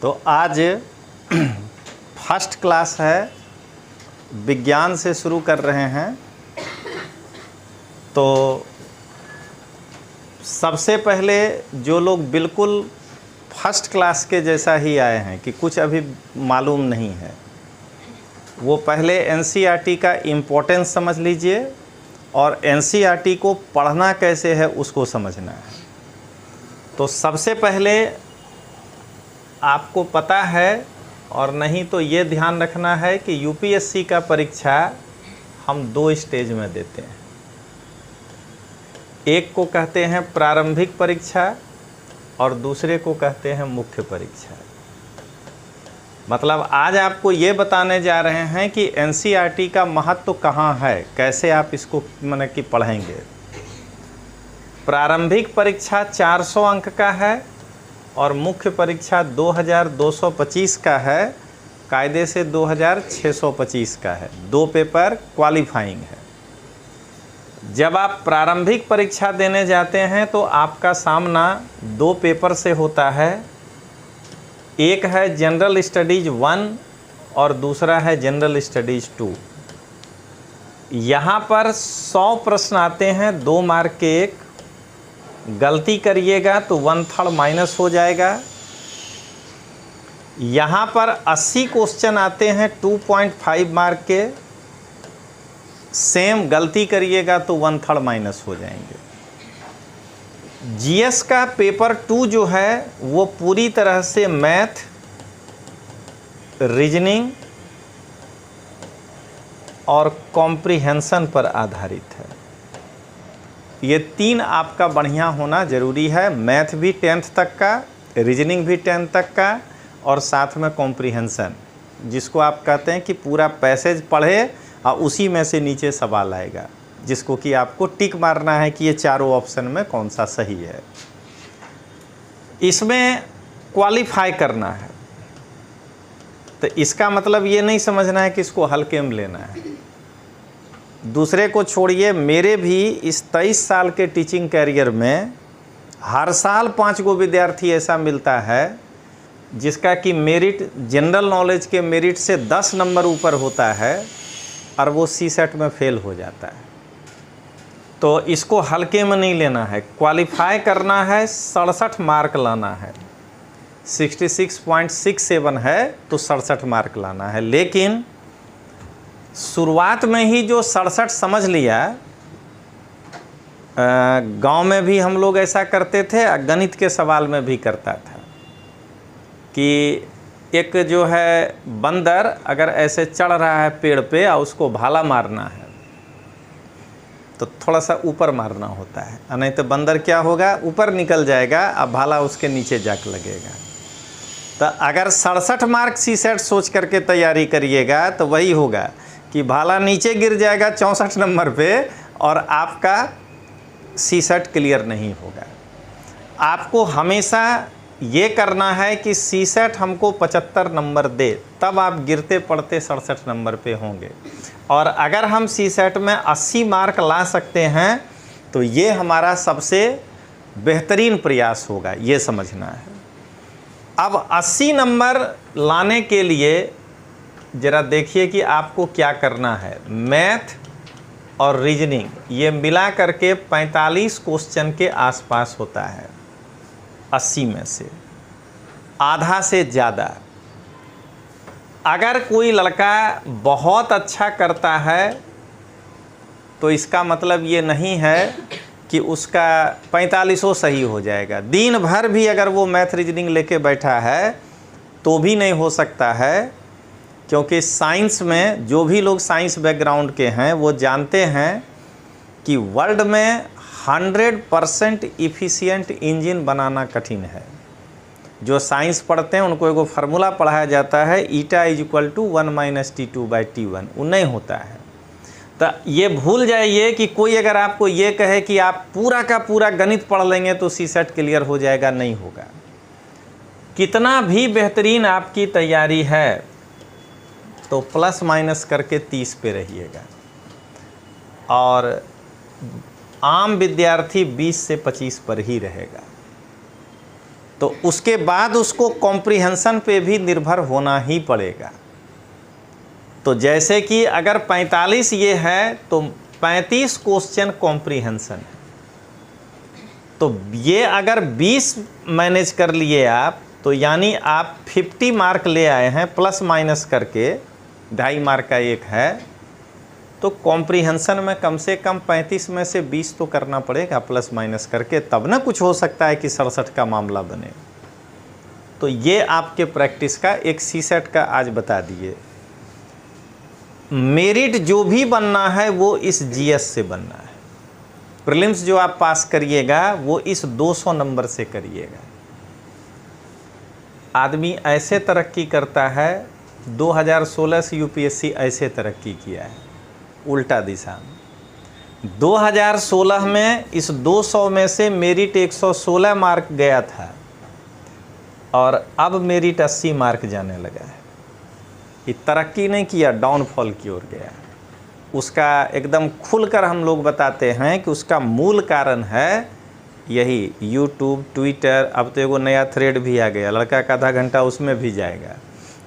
तो आज first class है, विज्ञान से शुरू कर रहे हैं। तो सबसे पहले जो लोग बिल्कुल फर्स्ट क्लास के जैसा ही आए हैं कि कुछ अभी मालूम नहीं है, वो पहले एनसीईआरटी का इम्पोर्टेंस समझ लीजिए और एनसीईआरटी को पढ़ना कैसे है उसको समझना है। तो सबसे पहले आपको पता है, और नहीं तो ये ध्यान रखना है कि यूपीएससी का परीक्षा हम दो स्टेज में देते हैं। एक को कहते हैं प्रारंभिक परीक्षा और दूसरे को कहते हैं मुख्य परीक्षा। मतलब आज आपको ये बताने जा रहे हैं कि एनसीईआरटी का महत्व कहाँ है, कैसे आप इसको माने कि पढ़ेंगे। प्रारंभिक परीक्षा 400 अंक का है और मुख्य परीक्षा 2225 का है, कायदे से 2625 का है। दो पेपर क्वालिफाइंग है। जब आप प्रारंभिक परीक्षा देने जाते हैं तो आपका सामना दो पेपर से होता है। एक है जनरल स्टडीज 1 और दूसरा है जनरल स्टडीज 2। यहाँ पर 100 प्रश्न आते हैं, 2 मार्क के एक। गलती करिएगा तो 1/3 माइनस हो जाएगा। यहाँ पर 80 क्वेश्चन आते हैं 2.5 मार्क के। सेम गलती करिएगा तो 1/3 माइनस हो जाएंगे। जीएस का पेपर 2 जो है वो पूरी तरह से मैथ, रीजनिंग और कॉम्प्रिहेंशन पर आधारित है। ये 3 आपका बढ़िया होना ज़रूरी है। मैथ भी 10th तक का, रीजनिंग भी 10th तक का और साथ में कॉम्प्रिहेंशन, जिसको आप कहते हैं कि पूरा पैसेज पढ़े और उसी में से नीचे सवाल आएगा, जिसको कि आपको टिक मारना है कि ये चारों ऑप्शन में कौन सा सही है। इसमें क्वालिफाई करना है। तो इसका मतलब ये नहीं समझना है कि इसको हल्के में लेना है। दूसरे को छोड़िए, मेरे भी इस 23 साल के टीचिंग कैरियर में हर साल 5 गो विद्यार्थी ऐसा मिलता है जिसका कि मेरिट जनरल नॉलेज के मेरिट से 10 नंबर ऊपर होता है और वो सीसेट में फेल हो जाता है। तो इसको हल्के में नहीं लेना है। क्वालिफाई करना है, 67 मार्क लाना है। 66.67 है तो 67 मार्क लाना है। लेकिन शुरुआत में ही जो 67 समझ लिया, गांव में भी हम लोग ऐसा करते थे, गणित के सवाल में भी करता था कि एक जो है बंदर अगर ऐसे चढ़ रहा है पेड़ पे और उसको भाला मारना है तो थोड़ा सा ऊपर मारना होता है, नहीं तो बंदर क्या होगा, ऊपर निकल जाएगा और भाला उसके नीचे जाके लगेगा। तो अगर 67 मार्क सीसेट सोच करके तैयारी करिएगा तो वही होगा कि भाला नीचे गिर जाएगा 64 नंबर पे और आपका सीसेट क्लियर नहीं होगा। आपको हमेशा ये करना है कि सीसेट हमको 75 नंबर दे, तब आप गिरते पड़ते 67 नंबर पे होंगे। और अगर हम सीसेट में 80 मार्क ला सकते हैं तो ये हमारा सबसे बेहतरीन प्रयास होगा, ये समझना है। अब 80 नंबर लाने के लिए ज़रा देखिए कि आपको क्या करना है। मैथ और रीजनिंग ये मिला करके 45 क्वेश्चन के आसपास होता है। 80 में से आधा से ज़्यादा। अगर कोई लड़का बहुत अच्छा करता है तो इसका मतलब ये नहीं है कि उसका 45 सही हो जाएगा। दिन भर भी अगर वो मैथ रीजनिंग लेके बैठा है तो भी नहीं हो सकता है, क्योंकि साइंस में जो भी लोग साइंस बैकग्राउंड के हैं वो जानते हैं कि वर्ल्ड में 100% इफ़िशिएंट इंजन बनाना कठिन है। जो साइंस पढ़ते हैं उनको एगो फार्मूला पढ़ाया जाता है, ईटा = 1 - T2/T1, वो नहीं होता है। तो ये भूल जाइए कि कोई अगर आपको ये कहे कि आप पूरा का पूरा गणित पढ़ लेंगे तो सीसेट क्लियर हो जाएगा, नहीं होगा। कितना भी बेहतरीन आपकी तैयारी है तो प्लस माइनस करके 30 पे रहिएगा और आम विद्यार्थी 20 से 25 पर ही रहेगा। तो उसके बाद उसको कॉम्प्रिहेंशन पे भी निर्भर होना ही पड़ेगा। तो जैसे कि अगर 45 ये है तो 35 क्वेश्चन कॉम्प्रिहेंशन है। तो ये अगर 20 मैनेज कर लिए आप, तो यानी आप 50 मार्क ले आए हैं प्लस माइनस करके, 2.5 मार्क का एक है, तो कॉम्प्रिहेंशन में कम से कम 35 में से 20 तो करना पड़ेगा प्लस माइनस करके, तब ना कुछ हो सकता है कि 67 का मामला बने। तो ये आपके प्रैक्टिस का एक सीसेट का आज बता दिए। मेरिट जो भी बनना है वो इस जीएस से बनना है। प्रीलिम्स जो आप पास करिएगा वो इस 200 नंबर से करिएगा। आदमी ऐसे तरक्की करता है, 2016 से यूपीएससी ऐसे तरक्की किया है उल्टा दिशा में। 2016 में इस 200 में से मेरिट 116 मार्क गया था और अब मेरिट 80 मार्क जाने लगा है। ये तरक्की नहीं किया, डाउनफॉल की ओर गया। उसका एकदम खुलकर हम लोग बताते हैं कि उसका मूल कारण है यही यूट्यूब, ट्विटर, अब तो एगो नया थ्रेड भी आ गया, लड़का का आधा घंटा उसमें भी जाएगा।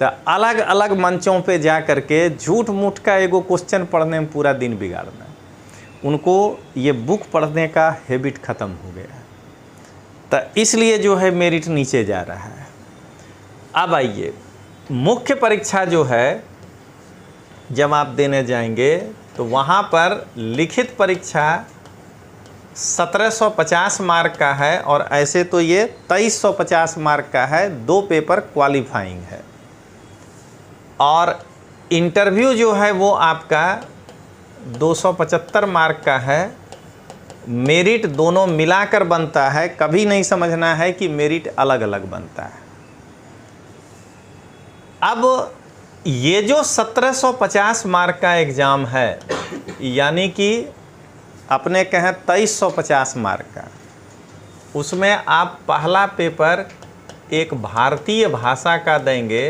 तो अलग अलग मंचों पे जा करके झूठ मूठ का एगो क्वेश्चन पढ़ने में पूरा दिन बिगाड़ना। उनको ये बुक पढ़ने का हैबिट ख़त्म हो गया, तो इसलिए जो है मेरिट नीचे जा रहा है। अब आइए, मुख्य परीक्षा जो है जब आप देने जाएंगे तो वहाँ पर लिखित परीक्षा 1750 मार्क का है और ऐसे तो ये 2350 मार्क का है, 2 पेपर क्वालिफाइंग है। और इंटरव्यू जो है वो आपका 275 मार्क का है। मेरिट दोनों मिलाकर बनता है, कभी नहीं समझना है कि मेरिट अलग अलग बनता है। अब ये जो 1750 मार्क का एग्ज़ाम है, यानी कि अपने कहें 2350 मार्क का, उसमें आप पहला पेपर एक भारतीय भाषा का देंगे,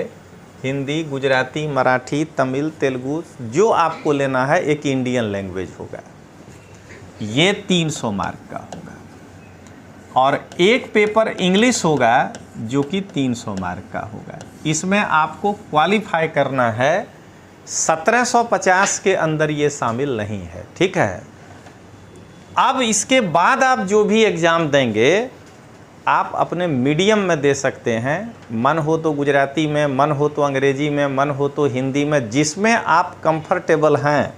हिंदी, गुजराती, मराठी, तमिल, तेलुगु, जो आपको लेना है एक इंडियन लैंग्वेज होगा, ये 300 मार्क का होगा। और एक पेपर इंग्लिश होगा जो कि 300 मार्क का होगा। इसमें आपको क्वालिफाई करना है, 1750 के अंदर ये शामिल नहीं है, ठीक है। अब इसके बाद आप जो भी एग्ज़ाम देंगे आप अपने मीडियम में दे सकते हैं, मन हो तो गुजराती में, मन हो तो अंग्रेजी में, मन हो तो हिंदी में, जिसमें आप कंफर्टेबल हैं।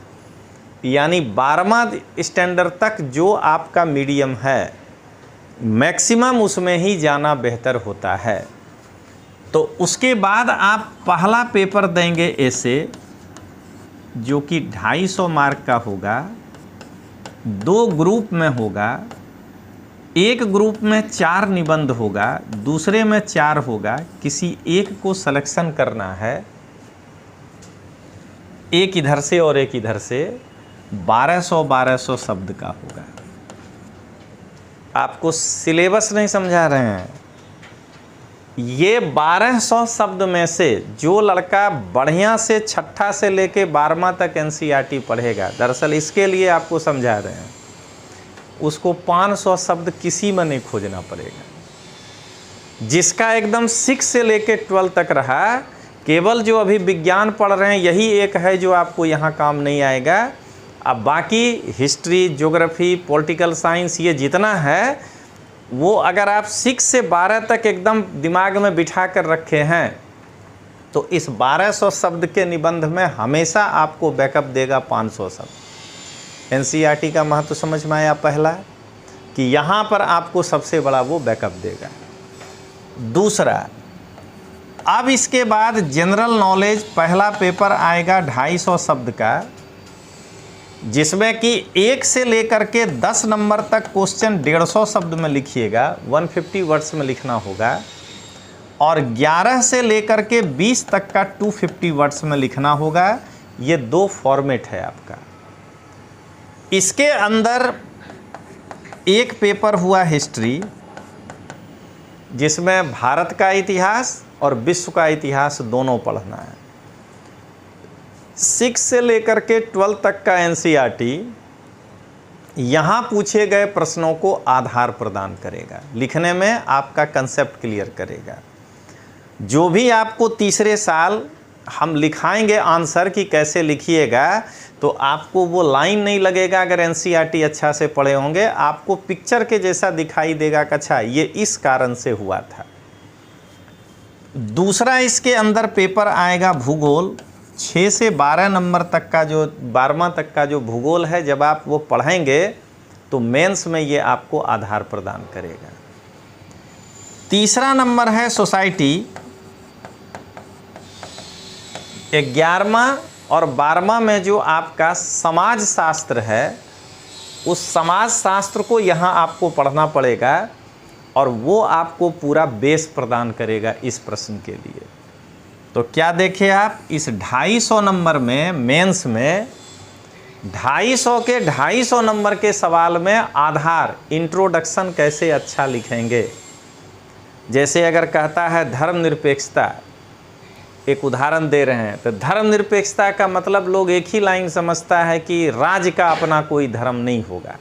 यानी 12वां स्टैंडर्ड तक जो आपका मीडियम है मैक्सिमम उसमें ही जाना बेहतर होता है। तो उसके बाद आप पहला पेपर देंगे ऐसे, जो कि 250 मार्क का होगा, 2 ग्रुप में होगा। एक ग्रुप में 4 निबंध होगा, दूसरे में 4 होगा। किसी एक को सिलेक्शन करना है, एक इधर से और एक इधर से। 1200 शब्द का होगा। आपको सिलेबस नहीं समझा रहे हैं। ये 1200 शब्द में से जो लड़का बढ़िया से छठा से लेके 12वां तक एनसीईआरटी पढ़ेगा, दरअसल इसके लिए आपको समझा रहे हैं, उसको 500 शब्द किसी में नहीं खोजना पड़ेगा। जिसका एकदम 6 से लेके 12 तक रहा, केवल जो अभी विज्ञान पढ़ रहे हैं यही एक है जो आपको यहाँ काम नहीं आएगा। अब बाकी हिस्ट्री, ज्योग्राफी, पॉलिटिकल साइंस, ये जितना है वो अगर आप 6 से 12 तक एकदम दिमाग में बिठा कर रखे हैं तो इस 1200 शब्द के निबंध में हमेशा आपको बैकअप देगा 500 शब्द। एनसीईआरटी का महत्व समझ में आया पहला, कि यहाँ पर आपको सबसे बड़ा वो बैकअप देगा। दूसरा, अब इसके बाद जनरल नॉलेज पहला पेपर आएगा 250 शब्द का, जिसमें कि 1 से लेकर के 10 नंबर तक क्वेश्चन 150 शब्द में लिखिएगा, 150 वर्ड्स में लिखना होगा। और 11 से लेकर के 20 तक का 250 वर्ड्स में लिखना होगा। ये 2 फॉर्मेट है आपका। इसके अंदर एक पेपर हुआ हिस्ट्री, जिसमें भारत का इतिहास और विश्व का इतिहास दोनों पढ़ना है। 6 से लेकर के 12 तक का एनसीईआरटी, यहाँ पूछे गए प्रश्नों को आधार प्रदान करेगा, लिखने में आपका कंसेप्ट क्लियर करेगा। जो भी आपको तीसरे साल हम लिखाएंगे आंसर कि कैसे लिखिएगा, तो आपको वो लाइन नहीं लगेगा अगर एनसीईआरटी अच्छा से पढ़े होंगे, आपको पिक्चर के जैसा दिखाई देगा कि अच्छा ये इस कारण से हुआ था। दूसरा इसके अंदर पेपर आएगा भूगोल, 6 से 12 नंबर तक का जो 12वां तक का जो भूगोल है, जब आप वो पढ़ेंगे तो मेंस में ये आपको आधार प्रदान करेगा। तीसरा नंबर है सोसाइटी, 11वां और 12वां में जो आपका समाज शास्त्र है, उस समाज शास्त्र को यहाँ आपको पढ़ना पड़ेगा और वो आपको पूरा बेस प्रदान करेगा इस प्रश्न के लिए। तो क्या देखें आप, इस 250 नंबर में मेंस में 250 के 250 नंबर के सवाल में आधार इंट्रोडक्शन कैसे अच्छा लिखेंगे। जैसे अगर कहता है धर्मनिरपेक्षता, एक उदाहरण दे रहे हैं, तो धर्मनिरपेक्षता का मतलब लोग एक ही लाइन समझता है कि राज्य का अपना कोई धर्म नहीं होगा,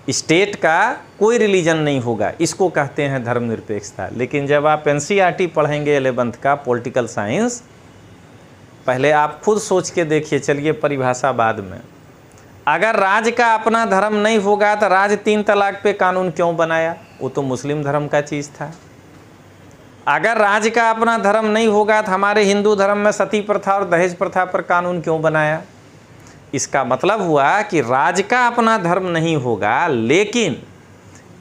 स्टेट का कोई रिलीजन नहीं होगा, इसको कहते हैं धर्मनिरपेक्षता। लेकिन जब आप एनसीईआरटी पढ़ेंगे 11th का पॉलिटिकल साइंस, पहले आप खुद सोच के देखिए, चलिए परिभाषा बाद में। अगर राज्य का अपना धर्म नहीं होगा तो राज्य 3 तलाक पे कानून क्यों बनाया, वो तो मुस्लिम धर्म का चीज़ था। अगर राज्य का अपना धर्म नहीं होगा तो हमारे हिंदू धर्म में सती प्रथा और दहेज प्रथा पर कानून क्यों बनाया। इसका मतलब हुआ कि राज्य का अपना धर्म नहीं होगा, लेकिन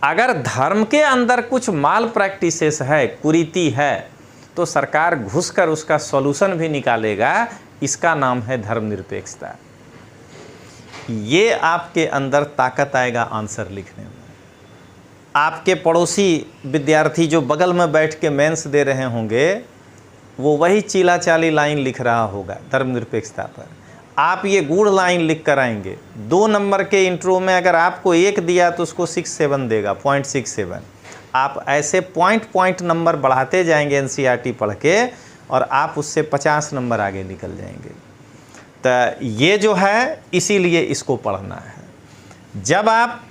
अगर धर्म के अंदर कुछ माल प्रैक्टिसेस है, कुरीति है, तो सरकार घुसकर उसका सॉल्यूशन भी निकालेगा। इसका नाम है धर्मनिरपेक्षता। ये आपके अंदर ताकत आएगा आंसर लिखने में। आपके पड़ोसी विद्यार्थी जो बगल में बैठ के मेंस दे रहे होंगे, वो वही चीला चाली लाइन लिख रहा होगा धर्मनिरपेक्षता पर, आप ये गुड़ लाइन लिख कर आएंगे। 2 नंबर के इंट्रो में अगर आपको 1 दिया तो उसको 67 देगा, 0.67। आप ऐसे पॉइंट नंबर बढ़ाते जाएंगे एनसीईआरटी पढ़ के, और आप उससे 50 नंबर आगे निकल जाएंगे। तो ये जो है, इसीलिए इसको पढ़ना है। जब आप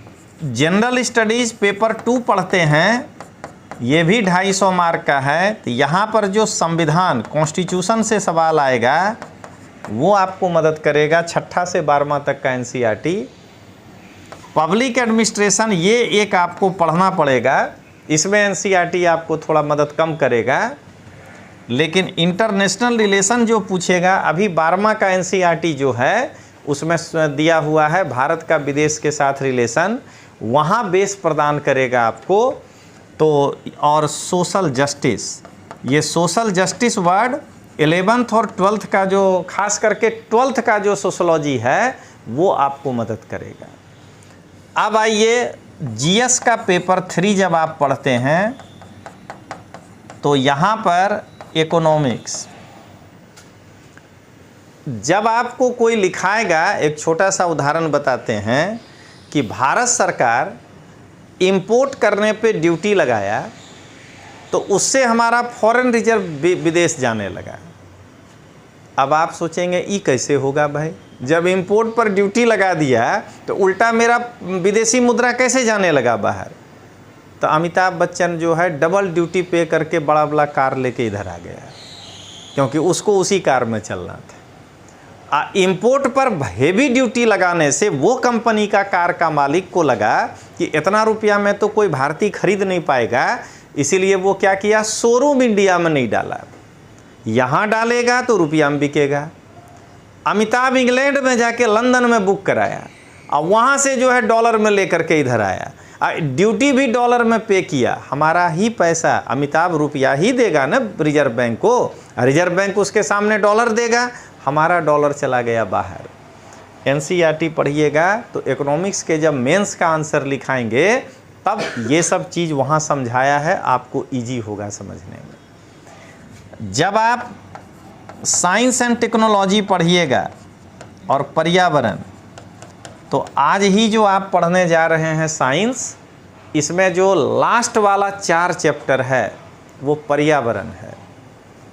जनरल स्टडीज़ पेपर 2 पढ़ते हैं, ये भी 250 मार्क का है, तो यहाँ पर जो संविधान कॉन्स्टिट्यूशन से सवाल आएगा वो आपको मदद करेगा। 6ठा से 12वां तक का एनसीईआरटी। पब्लिक एडमिनिस्ट्रेशन, ये एक आपको पढ़ना पड़ेगा, इसमें एनसीईआरटी आपको थोड़ा मदद कम करेगा। लेकिन इंटरनेशनल रिलेशन जो पूछेगा, अभी 12वां का एनसीईआरटी जो है उसमें दिया हुआ है भारत का विदेश के साथ रिलेशन, वहाँ बेस प्रदान करेगा आपको। तो और सोशल जस्टिस, ये सोशल जस्टिस वर्ड 11th और 12th का जो, खास करके 12th का जो सोशोलॉजी है, वो आपको मदद करेगा। अब आइए जीएस का पेपर 3 जब आप पढ़ते हैं, तो यहाँ पर इकोनॉमिक्स, जब आपको कोई लिखाएगा, एक छोटा सा उदाहरण बताते हैं कि भारत सरकार इंपोर्ट करने पे ड्यूटी लगाया, तो उससे हमारा फॉरेन रिजर्व विदेश जाने लगा। अब आप सोचेंगे ये कैसे होगा भाई, जब इंपोर्ट पर ड्यूटी लगा दिया तो उल्टा मेरा विदेशी मुद्रा कैसे जाने लगा बाहर। तो अमिताभ बच्चन जो है डबल ड्यूटी पे करके बड़ा बड़ा कार लेके इधर आ गया, क्योंकि उसको उसी कार में चलना था। इंपोर्ट पर हेवी ड्यूटी लगाने से वो कंपनी का कार का मालिक को लगा कि इतना रुपया में तो कोई भारतीय खरीद नहीं पाएगा, इसीलिए वो क्या किया, शोरूम इंडिया में नहीं डाला, यहाँ डालेगा तो रुपया में बिकेगा। अमिताभ इंग्लैंड में जाके लंदन में बुक कराया, और वहाँ से जो है डॉलर में लेकर के इधर आया, ड्यूटी भी डॉलर में पे किया। हमारा ही पैसा, अमिताभ रुपया ही देगा ना रिजर्व बैंक को, रिजर्व बैंक उसके सामने डॉलर देगा, हमारा डॉलर चला गया बाहर। एनसीईआरटी पढ़िएगा तो इकोनॉमिक्स के जब मेंस का आंसर लिखाएंगे, तब ये सब चीज़ वहाँ समझाया है, आपको इजी होगा समझने में। जब आप साइंस एंड टेक्नोलॉजी पढ़िएगा और पर्यावरण, तो आज ही जो आप पढ़ने जा रहे हैं साइंस, इसमें जो लास्ट वाला 4 चैप्टर है वो पर्यावरण है।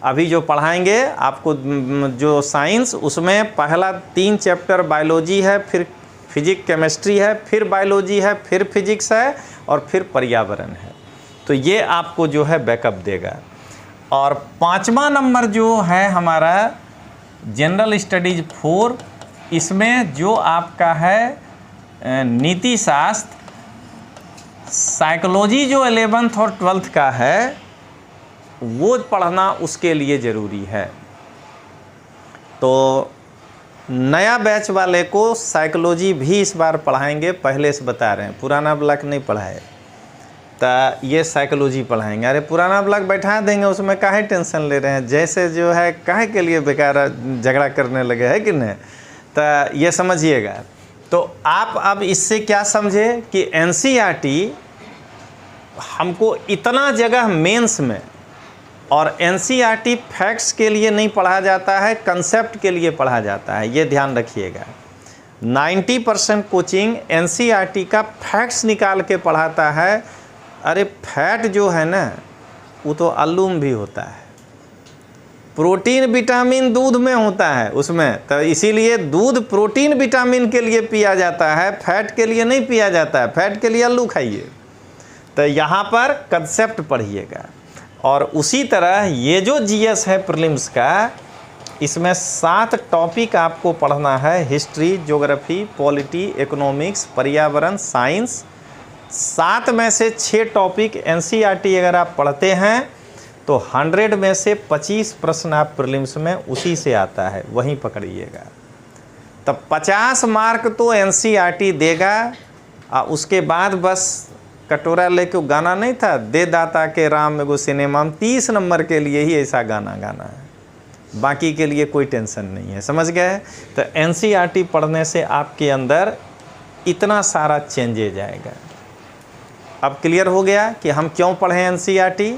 अभी जो पढ़ाएंगे आपको जो साइंस, उसमें पहला 3 चैप्टर बायोलॉजी है, फिजिक्स केमिस्ट्री है, फिर बायोलॉजी है, फिर फिजिक्स है और फिर पर्यावरण है। तो ये आपको जो है बैकअप देगा। और 5वां नंबर जो है हमारा जनरल स्टडीज 4, इसमें जो आपका है नीति शास्त्र, साइकोलॉजी जो 11th और 12th का है वो पढ़ना उसके लिए ज़रूरी है। तो नया बैच वाले को साइकोलॉजी भी इस बार पढ़ाएंगे, पहले से बता रहे हैं, पुराना ब्लॉक नहीं पढ़ाए तो ये साइकोलॉजी पढ़ाएंगे। अरे पुराना ब्लॉक बैठा देंगे, उसमें काहे टेंशन ले रहे हैं, जैसे जो है काहे के लिए बेकार झगड़ा करने लगे, है कि नहीं। तो ये समझिएगा। तो आप अब इससे क्या समझे कि एनसीईआरटी हमको इतना जगह मेंस में, और एनसीईआरटी फैक्ट्स के लिए नहीं पढ़ा जाता है, कंसेप्ट के लिए पढ़ा जाता है, ये ध्यान रखिएगा। 90% कोचिंग एनसीईआरटी का फैक्ट्स निकाल के पढ़ाता है। अरे फैट जो है ना वो तो आलू में भी होता है, प्रोटीन विटामिन दूध में होता है उसमें, तो इसीलिए दूध प्रोटीन विटामिन के लिए पिया जाता है, फैट के लिए नहीं पिया जाता है। फैट के लिए आलू खाइए। तो यहाँ पर कंसेप्ट पढ़िएगा। और उसी तरह ये जो जीएस है प्रीलिम्स का, इसमें 7 टॉपिक आपको पढ़ना है। हिस्ट्री, ज्योग्राफी, पॉलिटी, इकोनॉमिक्स, पर्यावरण, साइंस। 7 में से 6 टॉपिक एनसीईआरटी अगर आप पढ़ते हैं तो 100 में से 25 प्रश्न आप प्रीलिम्स में उसी से आता है, वहीं पकड़िएगा। तब 50 मार्क तो एनसीईआरटी देगा। उसके बाद बस कटोरा लेके गाना नहीं था, दे दाता के राम एगो सिनेमा में 30 नंबर के लिए ही ऐसा गाना गाना है, बाकी के लिए कोई टेंशन नहीं है। समझ गए। तो एनसीईआरटी पढ़ने से आपके अंदर इतना सारा चेंजेज आएगा। अब क्लियर हो गया कि हम क्यों पढ़ें एनसीईआरटी।